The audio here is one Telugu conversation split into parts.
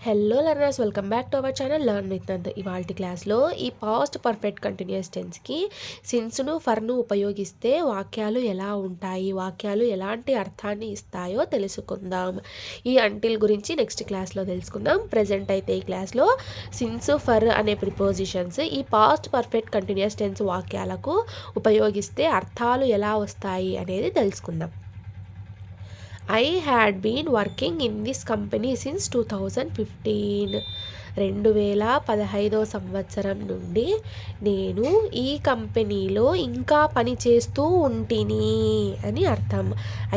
Hello learners, welcome back to our channel learn with Nand. ఇవాల్టి క్లాస్లో ఈ పాస్ట్ పర్ఫెక్ట్ కంటిన్యూస్ టెన్స్కి సిన్స్ను ఫర్ను ఉపయోగిస్తే వాక్యాలు ఎలా ఉంటాయి, వాక్యాలు ఎలాంటి అర్థాన్ని ఇస్తాయో తెలుసుకుందాం. ఈ అంటిల్ గురించి నెక్స్ట్ క్లాస్లో తెలుసుకుందాం. ప్రజెంట్ అయితే ఈ క్లాస్లో సిన్స్, ఫర్ అనే ప్రిపోజిషన్స్ ఈ పాస్ట్ పర్ఫెక్ట్ కంటిన్యూస్ టెన్స్ వాక్యాలకు ఉపయోగిస్తే అర్థాలు ఎలా వస్తాయి అనేది తెలుసుకుందాం. I had been working in this company since 2015. 2015 సంవత్సరం నుండి నేను ఈ కంపెనీలో ఇంకా పని చేస్తూ ఉంటిని అని అర్థం.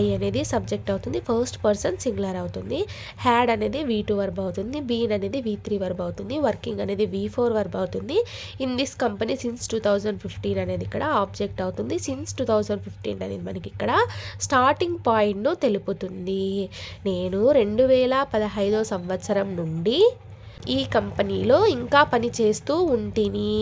ఐ అనేది సబ్జెక్ట్ అవుతుంది, ఫస్ట్ పర్సన్ సింగులర్ అవుతుంది. హ్యాడ్ అనేది V2 వర్బ్ అవుతుంది, బీన్ అనేది V3 వర్బ్ అవుతుంది, వర్కింగ్ అనేది V4 వర్బ్ అవుతుంది. ఇన్ దిస్ కంపెనీ సిన్స్ 2015 అనేది ఇక్కడ ఆబ్జెక్ట్ అవుతుంది. సిన్స్ 2015 అనేది మనకి ఇక్కడ స్టార్టింగ్ పాయింట్ను తెలుపుతుంది. నేను 2015 సంవత్సరం నుండి ఈ కంపెనీలో ఇంకా పని చేస్తూ ఉంటిని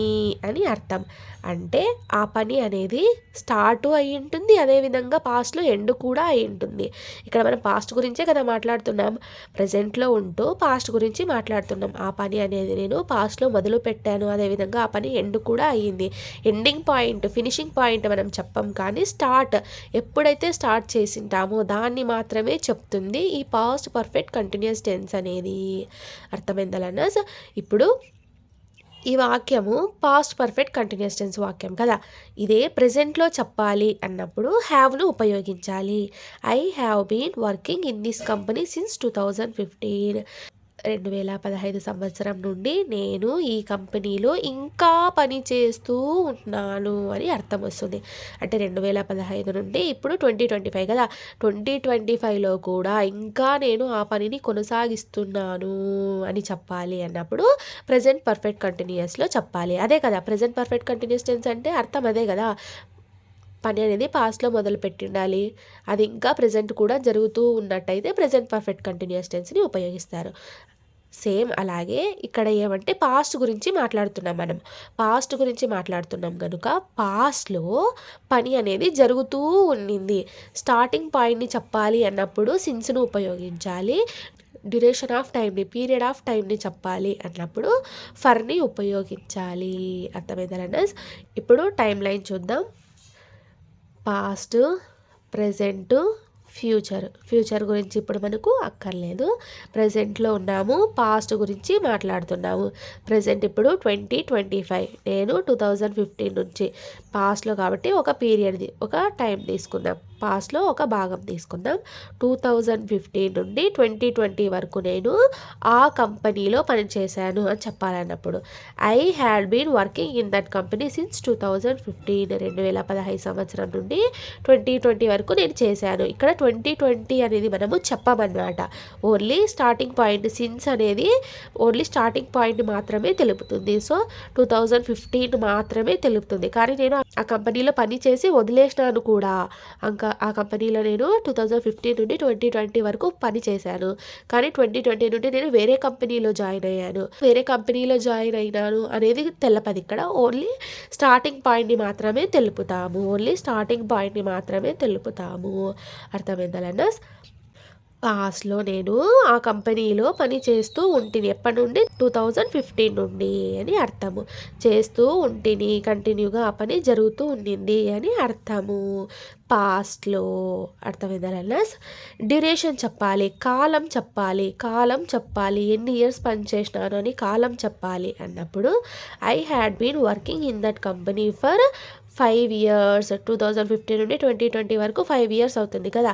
అని అర్థం. అంటే ఆ పని అనేది స్టార్ట్ అయి ఉంటుంది, అదేవిధంగా పాస్ట్లో ఎండ్ కూడా అయి ఉంటుంది. ఇక్కడ మనం పాస్ట్ గురించే కదా మాట్లాడుతున్నాం, ప్రజెంట్లో ఉంటూ పాస్ట్ గురించి మాట్లాడుతున్నాం. ఆ పని అనేది నేను పాస్ట్లో మొదలు పెట్టాను, అదేవిధంగా ఆ పని ఎండ్ కూడా అయ్యింది. ఎండింగ్ పాయింట్, ఫినిషింగ్ పాయింట్ మనం చెప్పం, కానీ స్టార్ట్ ఎప్పుడైతే స్టార్ట్ చేసింటామో దాన్ని మాత్రమే చెప్తుంది ఈ పాస్ట్ పర్ఫెక్ట్ కంటిన్యూస్ టెన్స్ అనేది. అర్థమైందలన్నా? ఇప్పుడు ఈ వాక్యము పాస్ట్ పర్ఫెక్ట్ కంటిన్యూస్ టెన్స్ వాక్యం కదా, ఇదే ప్రెజెంట్లో చెప్పాలి అన్నప్పుడు హ్యావ్ను ఉపయోగించాలి. I have been working in this company since 2015. 2015 సంవత్సరం నుండి నేను ఈ కంపెనీలో ఇంకా పని చేస్తూ ఉన్నాను అని అర్థం వస్తుంది. అంటే 2015 నుండి ఇప్పుడు 2025 కదా, 2025లో కూడా ఇంకా నేను ఆ పనిని కొనసాగిస్తున్నాను అని చెప్పాలి అన్నప్పుడు ప్రెజెంట్ పర్ఫెక్ట్ కంటిన్యూస్లో చెప్పాలి. అదే కదా ప్రెజెంట్ పర్ఫెక్ట్ కంటిన్యూస్ టెన్స్ అంటే అర్థం అదే కదా. పని అనేది పాస్ట్లో మొదలు పెట్టిండాలి, అది ఇంకా ప్రెజెంట్ కూడా జరుగుతూ ఉన్నట్టయితే ప్రెజెంట్ పర్ఫెక్ట్ కంటిన్యూస్ టెన్స్ని ఉపయోగిస్తారు. సేమ్ అలాగే ఇక్కడ ఏమంటే పాస్ట్ గురించి మాట్లాడుతున్నాం, మనం పాస్ట్ గురించి మాట్లాడుతున్నాం కనుక పాస్ట్లో పని అనేది జరుగుతూ ఉండింది. స్టార్టింగ్ పాయింట్ని చెప్పాలి అన్నప్పుడు సిన్స్ను ఉపయోగించాలి. డ్యూరేషన్ ఆఫ్ టైంని, పీరియడ్ ఆఫ్ టైంని చెప్పాలి అన్నప్పుడు ఫర్ని ఉపయోగించాలి. అర్థమైందా? ఇప్పుడు టైం లైన్ చూద్దాం. పాస్ట్, ప్రెజెంట్, ఫ్యూచర్ గురించి ఇప్పుడు మనకు అక్కర్లేదు. ప్రెజెంట్లో ఉన్నాము, పాస్ట్ గురించి మాట్లాడుతున్నాము. ప్రెజెంట్ ఇప్పుడు 2025, నేను 2015 నుంచి పాస్ట్లో కాబట్టి ఒక పీరియడ్ది ఒక టైం తీసుకుందాం, పాస్ట్లో ఒక భాగం తీసుకుందాం. 2015 నుండి 2020 వరకు నేను ఆ కంపెనీలో పనిచేశాను అని చెప్పాలన్నప్పుడు I had been working in that company since 2015. 2015 సంవత్సరం నుండి 2020 వరకు నేను చేశాను. ఇక్కడ 2020 అనేది మనము చెప్పమన్నమాట, ఓన్లీ స్టార్టింగ్ పాయింట్. సిన్స్ అనేది ఓన్లీ స్టార్టింగ్ పాయింట్ మాత్రమే తెలుపుతుంది. సో 2015 మాత్రమే తెలుపుతుంది, కానీ నేను ఆ కంపెనీలో పని చేసి వదిలేసినాను కూడా. ఆ కంపెనీలో నేను 2015 నుండి 2020 వరకు పని చేశాను, కానీ 2020 నుండి నేను వేరే కంపెనీలో జాయిన్ అయినాను అనేది తెలపదు. ఇక్కడ ఓన్లీ స్టార్టింగ్ పాయింట్ని మాత్రమే తెలుపుతాము. అర్థమైందా? పాస్ట్లో నేను ఆ కంపెనీలో పని చేస్తూ ఉంటిని, ఎప్పటి నుండి 2015 నుండి అని అర్థము. చేస్తూ ఉంటిని, కంటిన్యూగా ఆ పని జరుగుతూ ఉండింది అని అర్థము పాస్ట్లో. అర్థమైందా? డ్యూరేషన్ చెప్పాలి, కాలం చెప్పాలి, ఎన్ని ఇయర్స్ పని చేసినాను అని కాలం చెప్పాలి అన్నప్పుడు I had been working in that company for 5 years. 2015 నుండి 2020 వరకు 5 years అవుతుంది కదా.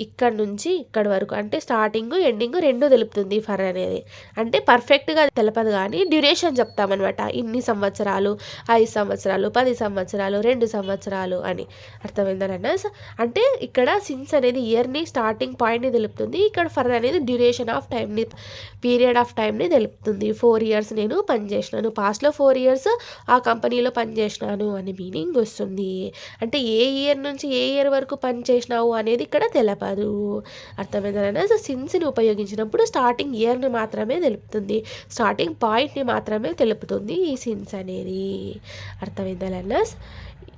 ఇక్కడ నుంచి ఇక్కడ వరకు అంటే స్టార్టింగ్ ఎండింగ్ రెండు తెలుపుతుంది ఫర్ అనేది. అంటే పర్ఫెక్ట్గా తెలపదు, కానీ డ్యూరేషన్ చెప్తామన్నమాట. ఇన్ని సంవత్సరాలు, 5 సంవత్సరాలు, 10 సంవత్సరాలు, 2 సంవత్సరాలు అని. అర్థమైందన్న? అంటే ఇక్కడ సిన్స్ అనేది ఇయర్ని, స్టార్టింగ్ పాయింట్ని తెలుపుతుంది, ఇక్కడ ఫర్ అనేది డ్యూరేషన్ ఆఫ్ టైంని, పీరియడ్ ఆఫ్ టైంని తెలుపుతుంది. 4 years నేను పనిచేసినాను, పాస్ట్లో 4 years ఆ కంపెనీలో పనిచేసినాను అని మీనింగ్ వస్తుంది. అంటే ఏ ఇయర్ నుంచి ఏ ఇయర్ వరకు పని చేసినావు అనేది ఇక్కడ తెలపదు. అర్థమైందా? సిన్స్ని ఉపయోగించినప్పుడు స్టార్టింగ్ ఇయర్ని మాత్రమే తెలుపుతుంది, స్టార్టింగ్ పాయింట్ని మాత్రమే తెలుపుతుంది ఈ సిన్స్ అనేది. అర్థమైందా?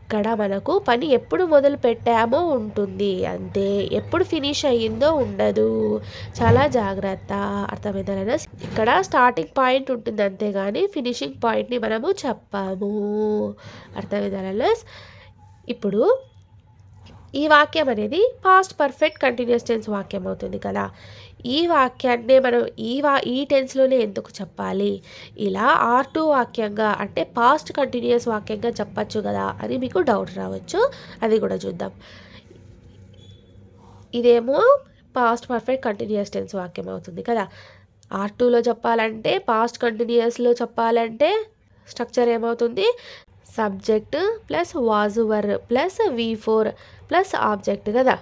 ఇక్కడ మనకు పని ఎప్పుడు మొదలు పెట్టామో ఉంటుంది అంతే, ఎప్పుడు ఫినిష్ అయ్యిందో ఉండదు. చాలా జాగ్రత్త. అర్థమైందా లెర్నర్స్? ఇక్కడ స్టార్టింగ్ పాయింట్ ఉంటుంది అంతేగాని ఫినిషింగ్ పాయింట్ని మనము చెప్పాము. అర్థమైందా లెర్నర్స్? ఇప్పుడు ఈ వాక్యం అనేది పాస్ట్ పర్ఫెక్ట్ కంటిన్యూస్ టెన్స్ వాక్యం అవుతుంది కదా. ఈ వాక్యాన్నే మనం ఈ టెన్స్లోనే ఎందుకు చెప్పాలి, ఇలా R2 వాక్యంగా అంటే పాస్ట్ కంటిన్యూస్ వాక్యంగా చెప్పచ్చు కదా అని మీకు డౌట్ రావచ్చు. అది కూడా చూద్దాం. ఇదేమో పాస్ట్ పర్ఫెక్ట్ కంటిన్యూస్ టెన్స్ వాక్యం అవుతుంది కదా. R2లో చెప్పాలంటే పాస్ట్ కంటిన్యూస్లో చెప్పాలంటే స్ట్రక్చర్ ఏమవుతుంది, subject plus was were plus V4 plus object కదా.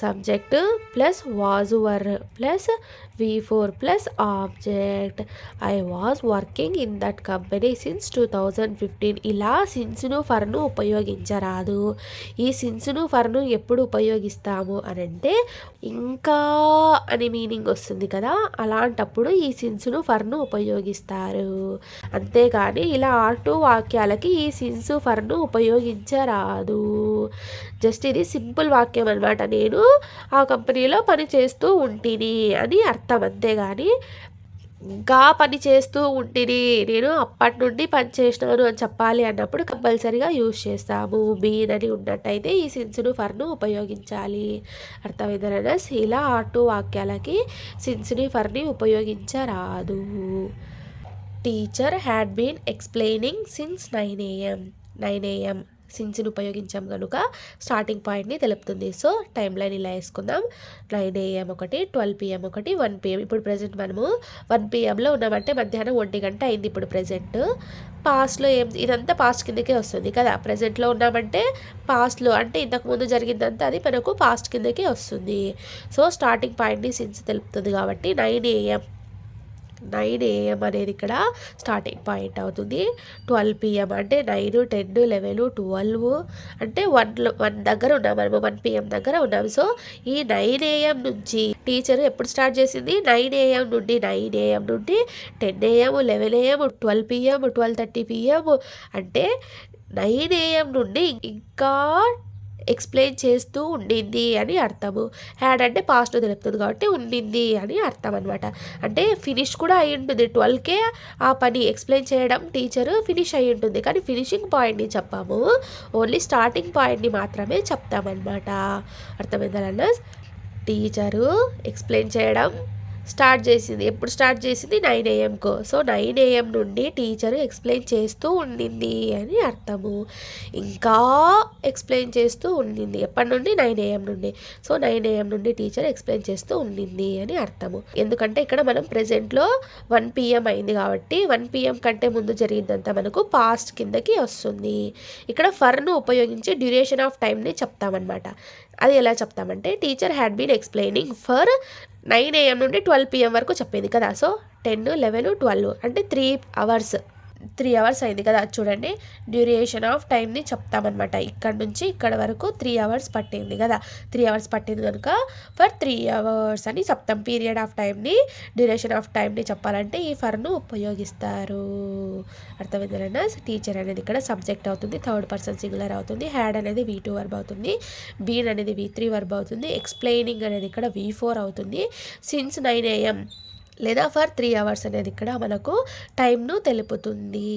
Subject plus was were plus V4 plus object. I was working in that company since 2015. ఇలా సిన్స్ను ఫర్ను ఉపయోగించరాదు. ఈ సిన్స్ను ఫర్ను ఎప్పుడు ఉపయోగిస్తాము అని అంటే ఇంకా అని మీనింగ్ వస్తుంది కదా, అలాంటప్పుడు ఈ సిన్స్ను ఫర్ను ఉపయోగిస్తారు. అంతేగాని ఇలా R2 వాక్యాలకి ఈ సిన్స్ ఫర్ను ఉపయోగించరాదు. జస్ట్ ఇది సింపుల్ వాక్యం అనమాట. నేను ఆ కంపెనీలో పని చేస్తూ ఉంటిని అని అర్థం. అంతేగాని ఇంకా పని చేస్తూ ఉంటిని, నేను అప్పటి నుండి పని చేసినాను అని చెప్పాలి అన్నప్పుడు కంపల్సరీగా యూజ్ చేస్తాము. బీన్ అని ఉన్నట్టయితే ఈ సిన్స్ను ఫర్ను ఉపయోగించాలి. అర్థమైందనా? ఇలా R2 వాక్యాలకి సిన్స్ని ఫర్ని ఉపయోగించరాదు. Teacher had been explaining since 9 AM. 9 AM సిన్స్ని ఉపయోగించాం కనుక స్టార్టింగ్ పాయింట్ని తెలుపుతుంది. సో టైం లైన్ ఇలా వేసుకుందాం. 9 AM ఒకటి, 12 PM ఒకటి, 1 PM. ఇప్పుడు ప్రజెంట్ మనము 1 PMలో ఉన్నామంటే మధ్యాహ్నం 1 గంట అయింది. ఇప్పుడు ప్రజెంట్ పాస్ట్లో ఇదంతా పాస్ట్ కిందకే వస్తుంది కదా. ప్రజెంట్లో ఉన్నామంటే పాస్ట్లో అంటే ఇంతకుముందు జరిగిందంతా అది మనకు పాస్ట్ కిందకే వస్తుంది. సో స్టార్టింగ్ పాయింట్ని సిన్స్ తెలుపుతుంది కాబట్టి 9 AM. 9 AM అనేది ఇక్కడ స్టార్టింగ్ పాయింట్ అవుతుంది. 12 PM అంటే 9, 10, 11, 12 అంటే 1 దగ్గర ఉన్నాం మనము, 1 PM దగ్గర ఉన్నాము. సో ఈ 9 AM నుంచి టీచర్ ఎప్పుడు స్టార్ట్ చేసింది, 9 AM నుండి 9 AM నుండి 10 AM, 11 AM, 12 PM, 12:30 PM అంటే 9 AM నుండి ఇంకా ఎక్స్ప్లెయిన్ చేస్తూ ఉండింది అని అర్థము. హ్యాడ్ అంటే పాస్ట్లో తెలుపుతుంది కాబట్టి ఉండింది అని అర్థం అనమాట. అంటే ఫినిష్ కూడా అయి ఉంటుంది. 12కే ఆ పని ఎక్స్ప్లెయిన్ చేయడం టీచరు ఫినిష్ అయి ఉంటుంది. కానీ ఫినిషింగ్ పాయింట్ని చెప్పాము, ఓన్లీ స్టార్టింగ్ పాయింట్ని మాత్రమే చెప్తామన్నమాట. అర్థమైందా? టీచరు ఎక్స్ప్లెయిన్ చేయడం స్టార్ట్ చేసింది. ఎప్పుడు స్టార్ట్ చేసింది, 9 AMకు. సో 9 AM నుండి టీచరు ఎక్స్ప్లెయిన్ చేస్తూ ఉండింది అని అర్థము. ఇంకా ఎక్స్ప్లెయిన్ చేస్తూ ఉండింది. ఎప్పటి నుండి, 9 AM నుండి. సో 9 AM నుండి టీచర్ ఎక్స్ప్లెయిన్ చేస్తూ ఉండింది అని అర్థము. ఎందుకంటే ఇక్కడ మనం ప్రెజెంట్లో 1 PM అయింది కాబట్టి 1 PM కంటే ముందు జరిగిందంతా మనకు పాస్ట్ కిందకి వస్తుంది. ఇక్కడ ఫర్ను ఉపయోగించి డ్యూరేషన్ ఆఫ్ టైంని చెప్తామన్నమాట. అది ఎలా చెప్తామంటే teacher had been explaining for 9 AM నుండి 12 PM వరకు చెప్పింది కదా. సో 10, 11, 12 అంటే 3 అవర్స్ అయింది కదా. చూడండి, డ్యూరేషన్ ఆఫ్ టైంని చెప్తామన్నమాట. ఇక్కడ నుంచి ఇక్కడ వరకు 3 అవర్స్ పట్టింది కదా. 3 అవర్స్ పట్టింది కనుక ఫర్ 3 అవర్స్ అని చెప్తాం. పీరియడ్ ఆఫ్ టైంని, డ్యూరేషన్ ఆఫ్ టైంని చెప్పాలంటే ఈ ఫర్ను ఉపయోగిస్తారు. అర్థమైందా? టీచర్ అనేది ఇక్కడ సబ్జెక్ట్ అవుతుంది, థర్డ్ పర్సన్ సింగులర్ అవుతుంది. హ్యాడ్ అనేది V2 వర్బ్ అవుతుంది. బీన్ అనేది V3 వర్బ్ అవుతుంది. ఎక్స్ప్లెయినింగ్ అనేది ఇక్కడ V4 అవుతుంది. సిన్స్ 9 AM లేదా ఫర్ 3 అవర్స్ అనేది ఇక్కడ మనకు టైంను తెలుపుతుంది.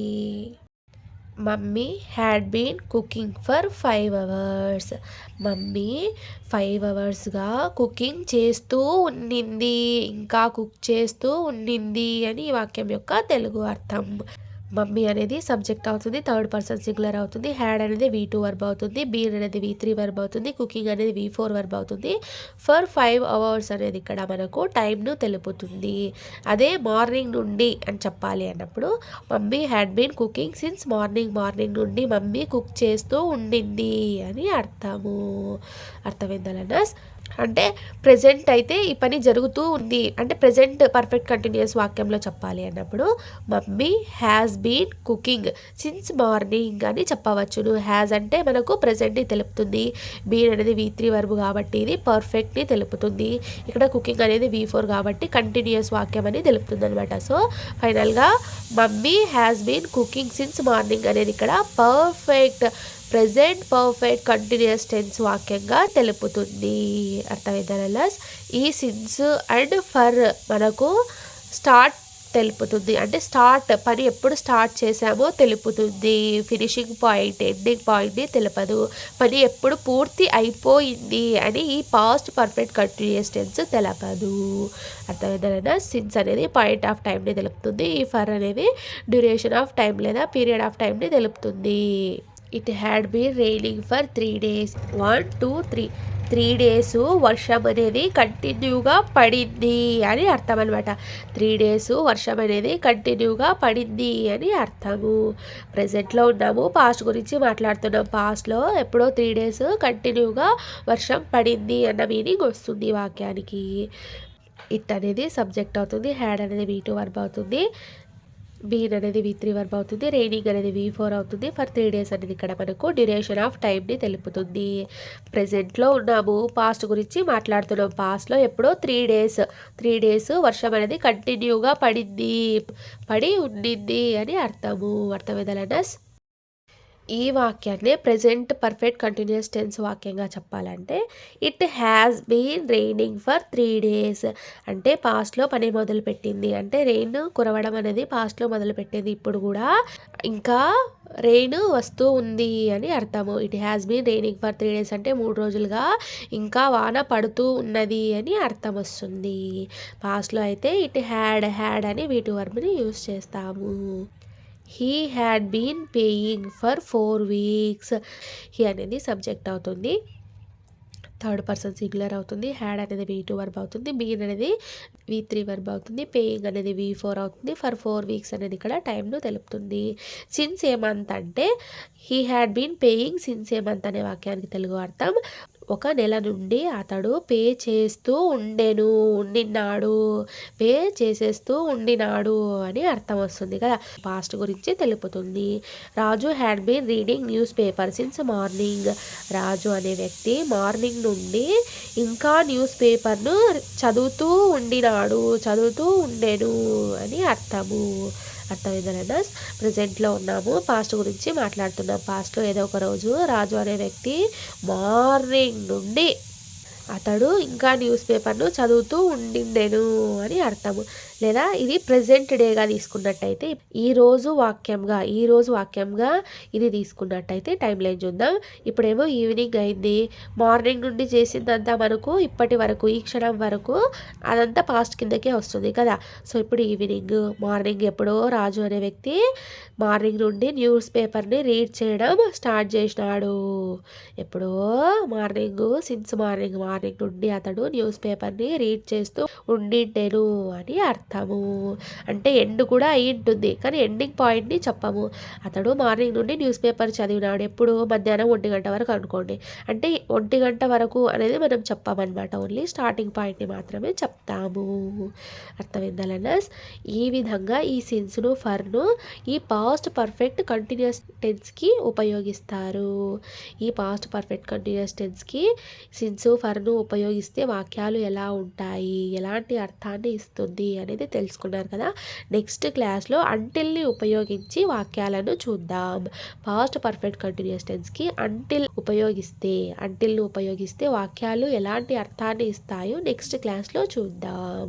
Mummy had been cooking for 5 hours. Mummy 5 అవర్స్గా కుకింగ్ చేస్తూ ఉండింది, ఇంకా కుక్ చేస్తూ ఉండింది అని ఈ వాక్యం యొక్క తెలుగు అర్థం. మమ్మీ అనేది సబ్జెక్ట్ అవుతుంది, థర్డ్ పర్సన్ సింగులర్ అవుతుంది. హ్యాడ్ అనేది V2 వర్బ్ అవుతుంది. బీన్ అనేది V3 వర్బ్ అవుతుంది. కుకింగ్ అనేది V4 వర్బ్ అవుతుంది. ఫర్ 5 అవర్స్ అనేది ఇక్కడ మనకు టైంను తెలుపుతుంది. అదే మార్నింగ్ నుండి అని చెప్పాలి అన్నప్పుడు mummy had been cooking since morning నుండి మమ్మీ కుక్ చేస్తూ ఉండింది అని అర్థము. అర్థమైందా? అంటే ప్రెజెంట్ అయితే ఈ పని జరుగుతూ ఉంది అంటే ప్రెజెంట్ పర్ఫెక్ట్ కంటిన్యూస్ వాక్యంలో చెప్పాలి అన్నప్పుడు mummy has been cooking since morning అని చెప్పవచ్చును. హ్యాస్ అంటే మనకు ప్రెజెంట్ని తెలుపుతుంది. బీన్ అనేది V3 వర్బ్ కాబట్టి ఇది పర్ఫెక్ట్ని తెలుపుతుంది. ఇక్కడ కుకింగ్ అనేది V4 కాబట్టి కంటిన్యూస్ వాక్యం అని తెలుపుతుంది అనమాట. సో ఫైనల్గా mummy has been cooking since morning అనేది ఇక్కడ perfect present perfect continuous tense వాక్యంగా తెలుపుతుంది. అర్థమైందా? ఈ సిన్స్ అండ్ ఫర్ మనకు స్టార్ట్ తెలుపుతుంది, అంటే పని ఎప్పుడు స్టార్ట్ చేసామో తెలుపుతుంది. ఫినిషింగ్ పాయింట్, ఎండింగ్ పాయింట్ని తెలుపదు. పని ఎప్పుడు పూర్తి అయిపోయింది అని ఈ పాస్ట్ పర్ఫెక్ట్ కంటిన్యూస్ టెన్స్ తెలపదు. అర్థమైందా? సిన్స్ అనేది పాయింట్ ఆఫ్ టైంని తెలుపుతుంది. ఈ ఫర్ అనేది డ్యూరేషన్ ఆఫ్ టైం లేదా పీరియడ్ ఆఫ్ టైంని తెలుపుతుంది. It had been raining for 3 days. 1 2 3 3 days వర్షం అనేది కంటిన్యూగా పడింది అని అర్థం అనమాట. 3 days వర్షం అనేది కంటిన్యూగా పడింది అని అర్థము. ప్రజెంట్లో ఉన్నాము, పాస్ట్ గురించి మాట్లాడుతున్నాం. పాస్ట్లో ఎప్పుడో 3 days కంటిన్యూగా వర్షం పడింది అన్న మీనింగ్ వస్తుంది వాక్యానికి. ఇట్ అనేది సబ్జెక్ట్ అవుతుంది, హ్యాడ్ అనేది V2 వర్బ్ అవుతుంది, బీన్ అనేది V3 వర్బ్ అవుతుంది, రైనింగ్ అనేది V4 అవుతుంది. ఫర్ 3 days అనేది ఇక్కడ మనకు డ్యూరేషన్ ఆఫ్ టైంని తెలుపుతుంది. ప్రెజెంట్లో ఉన్నాము, పాస్ట్ గురించి మాట్లాడుతున్నాం. పాస్ట్లో ఎప్పుడో 3 days వర్షం అనేది కంటిన్యూగా పడి ఉండింది అని అర్థమైందా? ఈ వాక్యాన్ని ప్రెజెంట్ పర్ఫెక్ట్ కంటిన్యూస్ టెన్స్ వాక్యంగా చెప్పాలంటే it has been raining for 3 days. అంటే పాస్ట్లో పని మొదలుపెట్టింది, అంటే రెయిన్ కురవడం అనేది పాస్ట్లో మొదలుపెట్టింది. ఇప్పుడు కూడా ఇంకా రెయిన్ వస్తూ ఉంది అని అర్థము. It has been raining for 3 days అంటే 3 రోజులుగా ఇంకా వాన పడుతూ ఉన్నది అని అర్థం వస్తుంది. పాస్ట్లో అయితే ఇట్ హ్యాడ్ అని V2 వర్బ్ని యూస్ చేస్తాము. He had been paying for 4 weeks. He అనేది సబ్జెక్ట్ అవుతుంది, థర్డ్ పర్సన్ సింగులర్ అవుతుంది. హ్యాడ్ అనేది V2 వర్బ్ అవుతుంది, బీన్ అనేది V3 వర్బ్ అవుతుంది, పేయింగ్ అనేది V4 అవుతుంది. ఫర్ 4 weeks అనేది ఇక్కడ టైంను తెలుపుతుంది. సిన్స్ ఏ మంత్ అంటే he had been paying since a month అనే వాక్యానికి తెలుగు అర్థం 1 నెల నుండి అతడు పే చేస్తూ ఉండినాడు అని అర్థం వస్తుంది కదా. పాస్ట్ గురించి తెలుపుతుంది. Raju had been reading newspaper since morning. Raju అనే వ్యక్తి మార్నింగ్ నుండి ఇంకా న్యూస్ పేపర్ను చదువుతూ ఉండెను అని అర్థమైందా? ప్రజెంట్లో ఉన్నాము, పాస్ట్ గురించి మాట్లాడుతున్నాం. పాస్ట్లో ఏదో ఒక రోజు రాజు అనే వ్యక్తి మార్నింగ్ నుండి అతడు ఇంకా న్యూస్ పేపర్ను చదువుతూ ఉండిండెను అని అర్థము. లేదా ఇది ప్రెజెంట్ డేగా తీసుకున్నట్టయితే ఈ రోజు వాక్యంగా ఇది తీసుకున్నట్టయితే టైం లైన్ చూద్దాం. ఇప్పుడేమో ఈవినింగ్ అయింది, మార్నింగ్ నుండి చేసిందంతా మనకు ఇప్పటి వరకు ఈ క్షణం వరకు అదంతా పాస్ట్ కిందకే వస్తుంది కదా. సో ఇప్పుడు మార్నింగ్ ఎప్పుడో రాజు అనే వ్యక్తి మార్నింగ్ నుండి న్యూస్ పేపర్ని రీడ్ చేయడం స్టార్ట్ చేసినాడు. ఎప్పుడో సిన్స్ మార్నింగ్ నుండి అతడు న్యూస్ పేపర్ని రీడ్ చేస్తూ ఉండిండెను అని అర్థము. అంటే ఎండ్ కూడా అయి ఉంటుంది, కానీ ఎండింగ్ పాయింట్ని చెప్పము. అతడు మార్నింగ్ నుండి న్యూస్ పేపర్ చదివినాడు. ఎప్పుడు మధ్యాహ్నం 1 గంట వరకు అనుకోండి, అంటే 1 గంట వరకు అనేది మనం చెప్పామన్నమాట. ఓన్లీ స్టార్టింగ్ పాయింట్ని మాత్రమే చెప్తాము. అర్థమైందా? ఈ విధంగా ఈ సిన్స్ను ఫర్ను ఈ పాస్ట్ పర్ఫెక్ట్ కంటిన్యూస్ టెన్స్కి ఉపయోగిస్తారు. ఈ పాస్ట్ పర్ఫెక్ట్ కంటిన్యూస్ టెన్స్కి సిన్స్ ఫర్ను ఉపయోగిస్తే వాక్యాలు ఎలా ఉంటాయి, ఎలాంటి అర్థాన్ని ఇస్తుంది అనేది తెలుసుకున్నారు కదా. నెక్స్ట్ క్లాస్లో అంటిల్ని ఉపయోగించి వాక్యాలను చూద్దాం. పాస్ట్ పర్ఫెక్ట్ కంటిన్యూస్ టెన్స్కి అంటిల్ని ఉపయోగిస్తే వాక్యాలు ఎలాంటి అర్థాన్ని ఇస్తాయో నెక్స్ట్ క్లాస్లో చూద్దాం.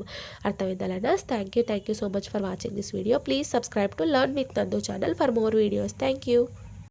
అర్థమైందా? Thank you so much for watching this video. Please subscribe to learn with Nandu channel for more videos. Thank you.